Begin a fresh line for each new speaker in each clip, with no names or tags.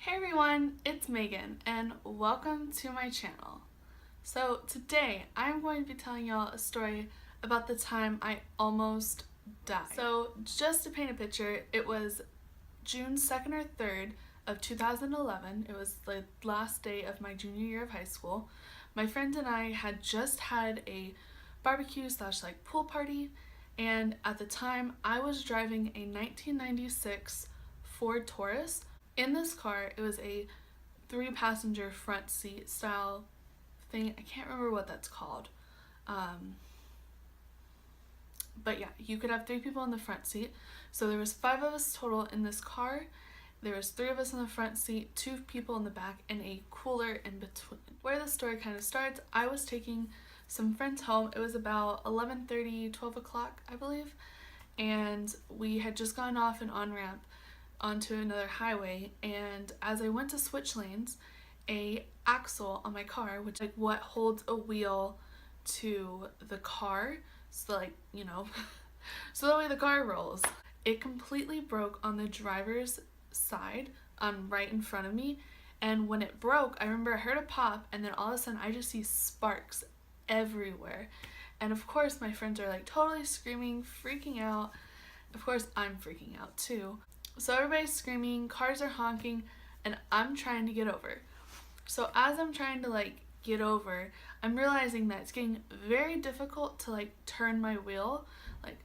Hey everyone, it's Megan and welcome to my channel. So today I'm going to be telling y'all a story about the time I almost died. So just to paint a picture, it was June 2nd or 3rd of 2011. It was the last day of my junior year of high school. My friend and I had just had a barbecue slash pool party, and at the time I was driving a 1996 Ford Taurus. In this car, it was a 3-passenger front seat style thing. I can't remember what that's called. But yeah, you could have 3 people in the front seat. So there was 5 of us total in this car. There was 3 of us in the front seat, 2 people in the back, and a cooler in between. Where the story kind of starts, I was taking some friends home. It was about 11:30, 12 o'clock, I believe. And we had just gone off an on-ramp onto another highway, and as I went to switch lanes, a axle on my car, which what holds a wheel to the car, so so the way the car rolls, it completely broke on the driver's side, right in front of me. And when it broke, I remember I heard a pop, and then all of a sudden I just see sparks everywhere. And of course my friends are totally screaming, freaking out. Of course I'm freaking out too. So everybody's screaming, cars are honking, and I'm trying to get over. So as I'm trying to get over, I'm realizing that it's getting very difficult to turn my wheel.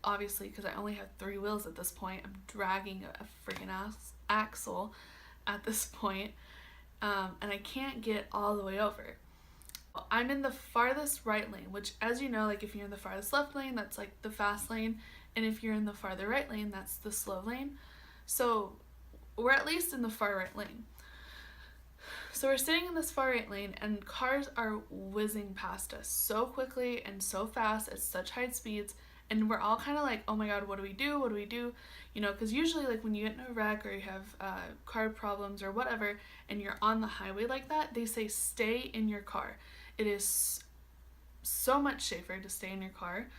Obviously, because I only have 3 wheels at this point, I'm dragging a freaking axle at this point, and I can't get all the way over. I'm in the farthest right lane, which, as you know, if you're in the farthest left lane, that's the fast lane, and if you're in the farther right lane, that's the slow lane. So we're at least in the far right lane. So we're sitting in this far right lane, and cars are whizzing past us so quickly and so fast at such high speeds, and we're all kind of oh my god, what do we do? What do we do? You know, because usually when you get in a wreck or you have car problems or whatever, and you're on the highway like that, they say stay in your car. It is so much safer to stay in your car,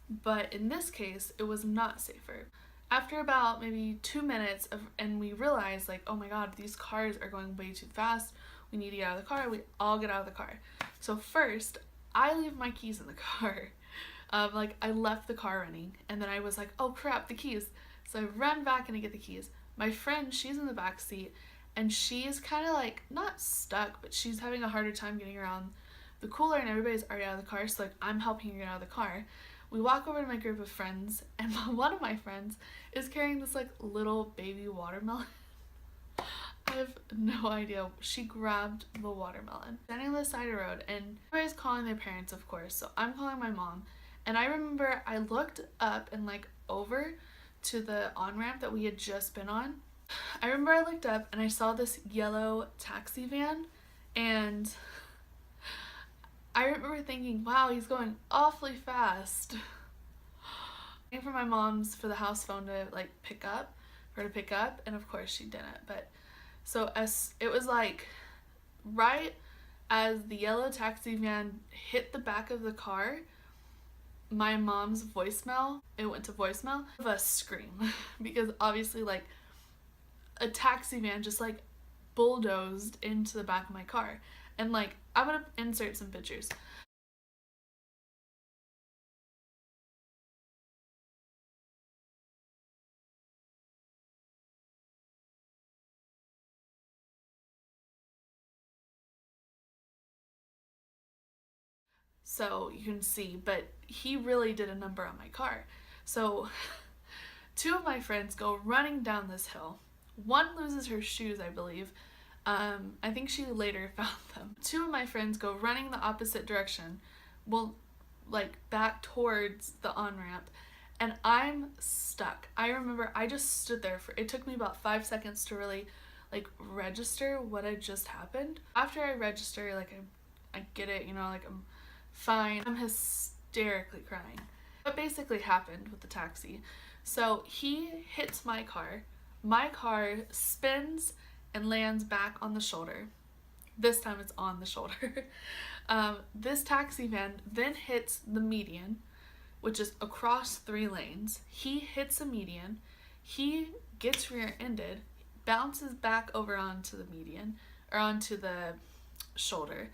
but in this case, it was not safer. After about maybe 2 minutes and we realized oh my god, these cars are going way too fast, we need to get out of the car, we all get out of the car. So first, I leave my keys in the car. I left the car running, and then I was oh crap, the keys. So I ran back and I get the keys. My friend, she's in the back seat, and she's kind of not stuck, but she's having a harder time getting around the cooler, and everybody's already out of the car, so I'm helping her get out of the car. We walk over to my group of friends, and one of my friends is carrying this little baby watermelon. I have no idea. She grabbed the watermelon. Standing on the side of the road, and everybody's calling their parents, of course, so I'm calling my mom. And I remember I looked up and over to the on-ramp that we had just been on. I remember I looked up and I saw this yellow taxi van, and I remember thinking, wow, he's going awfully fast. I came for my mom's for the house phone to pick up, and of course she didn't. But so as it was right as the yellow taxi van hit the back of the car, my mom's voicemail, it went to voicemail of a scream because obviously a taxi van just bulldozed into the back of my car. And I'm gonna insert some pictures. So you can see, but he really did a number on my car. So 2 of my friends go running down this hill. One loses her shoes, I believe. I think she later found them. 2 of my friends go running the opposite direction, well, back towards the on-ramp, and I'm stuck. I remember I just stood there it took me about 5 seconds to really register what had just happened. After I register, I get it, I'm fine. I'm hysterically crying. What basically happened with the taxi? So he hits my car spins and lands back on the shoulder. This time it's on the shoulder. This taxi van then hits the median, which is across 3 lanes. He hits a median, he gets rear-ended, bounces back over onto the median, or onto the shoulder.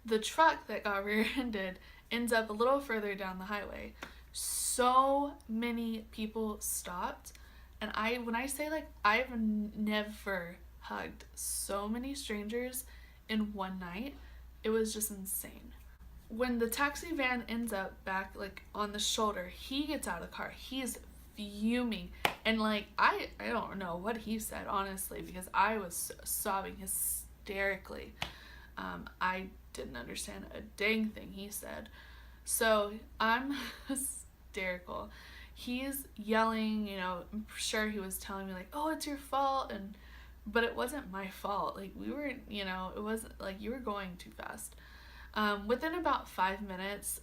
The truck that got rear-ended ends up a little further down the highway. So many people stopped, and when I say, like, I've never hugged so many strangers in one night. It was just insane. When the taxi van ends up back, like, on the shoulder, he gets out of the car. He's fuming, and, like, I don't know what he said, honestly, because I was sobbing hysterically. I didn't understand a dang thing he said. So I'm hysterical. He's yelling, you know, I'm sure he was telling me, like, oh, it's your fault, but it wasn't my fault. Like, we were, you know, it wasn't, like, you were going too fast. Within about 5 minutes,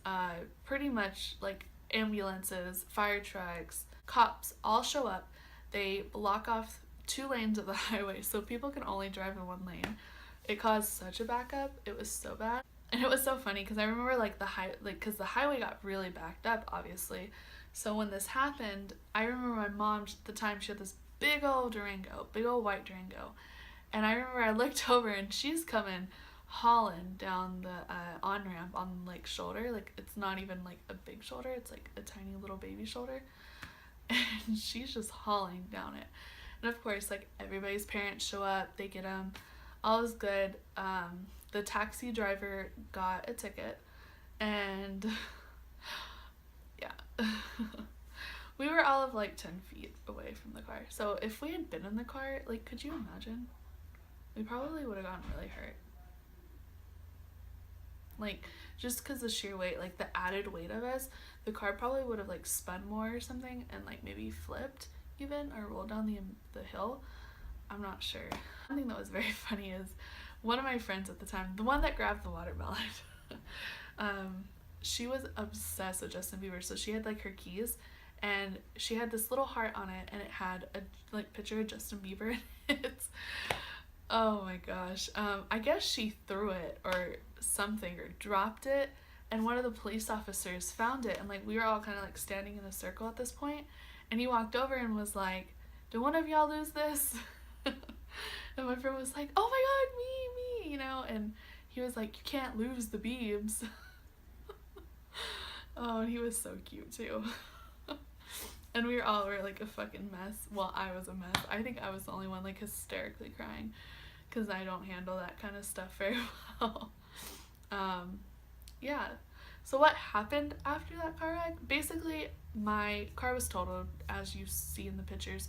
pretty much, like, ambulances, fire trucks, cops all show up. They block off 2 lanes of the highway, so people can only drive in 1 lane. It caused such a backup. It was so bad. And it was so funny because I remember, like, because the highway got really backed up, obviously. So when this happened, I remember my mom, at the time, she had this big old Durango, big old white Durango. And I remember I looked over and she's coming hauling down the on-ramp on, like, shoulder. Like, it's not even, like, a big shoulder. It's, like, a tiny little baby shoulder. And she's just hauling down it. And, of course, like, everybody's parents show up. They get them. All is good. The taxi driver got a ticket. And, yeah. We were all of, like, 10 feet away from the car. So if we had been in the car, like, could you imagine? We probably would have gotten really hurt. Like, just because the sheer weight, like, the added weight of us, the car probably would have, like, spun more or something and, like, maybe flipped even or rolled down the hill. I'm not sure. One thing that was very funny is one of my friends at the time, the one that grabbed the watermelon, she was obsessed with Justin Bieber. So she had, like, her keys, and she had this little heart on it, and it had a, like, picture of Justin Bieber in it. Oh my gosh. I guess she threw it or something, or dropped it, and one of the police officers found it, and, like, we were all kind of, like, standing in a circle at this point, and he walked over and was like, did one of y'all lose this? And my friend was like, oh my god, me, you know, and he was like, you can't lose the Biebs. Oh, and he was so cute too. And we were like a fucking mess. Well, I was a mess. I think I was the only one, like, hysterically crying, because I don't handle that kind of stuff very well. Yeah. So what happened after that car wreck? Basically, my car was totaled, as you see in the pictures.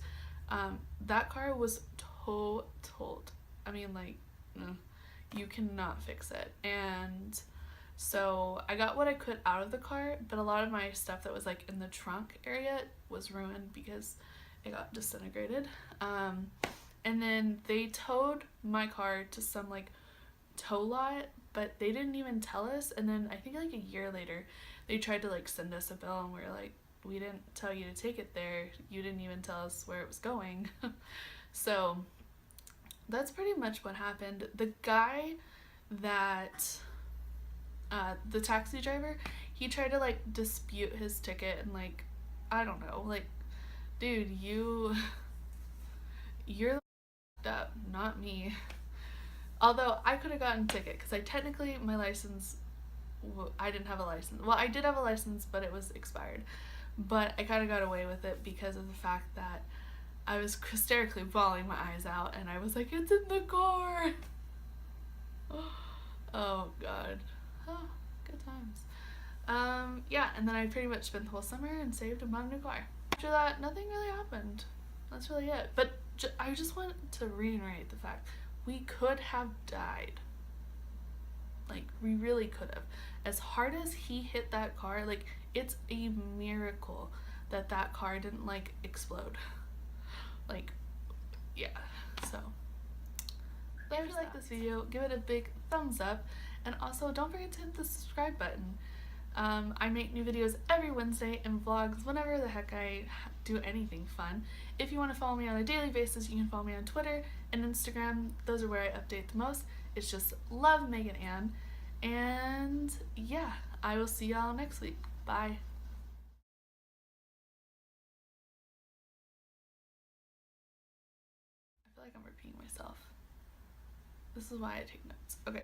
That car was totaled. I mean, like, you cannot fix it. And so I got what I could out of the car, but a lot of my stuff that was, like, in the trunk area was ruined because it got disintegrated. And then they towed my car to some, like, tow lot, but they didn't even tell us. And then I think, like, a year later, they tried to, like, send us a bill, and we were like, we didn't tell you to take it there. You didn't even tell us where it was going. So that's pretty much what happened. The guy that, the taxi driver, he tried to, like, dispute his ticket, and, like, I don't know, like, dude, you're up, not me. Although I could have gotten a ticket because I technically, my license, I didn't have a license. Well, I did have a license, but it was expired. But I kind of got away with it because of the fact that I was hysterically bawling my eyes out, and I was like, it's in the car. Oh god. Oh, good times. Yeah, and then I pretty much spent the whole summer and saved and bought a new car. After that, nothing really happened. That's really it. But I just want to reiterate the fact we could have died. Like, we really could have. As hard as he hit that car, like, it's a miracle that that car didn't, like, explode. Like, yeah. So if you like this video, give it a big thumbs up, and also don't forget to hit the subscribe button. I make new videos every Wednesday and vlogs whenever the heck I do anything fun. If you want to follow me on a daily basis, you can follow me on Twitter and Instagram. Those are where I update the most. It's just Love Megan Ann. And yeah, I will see y'all next week. Bye. I feel like I'm This is why I take notes. Okay.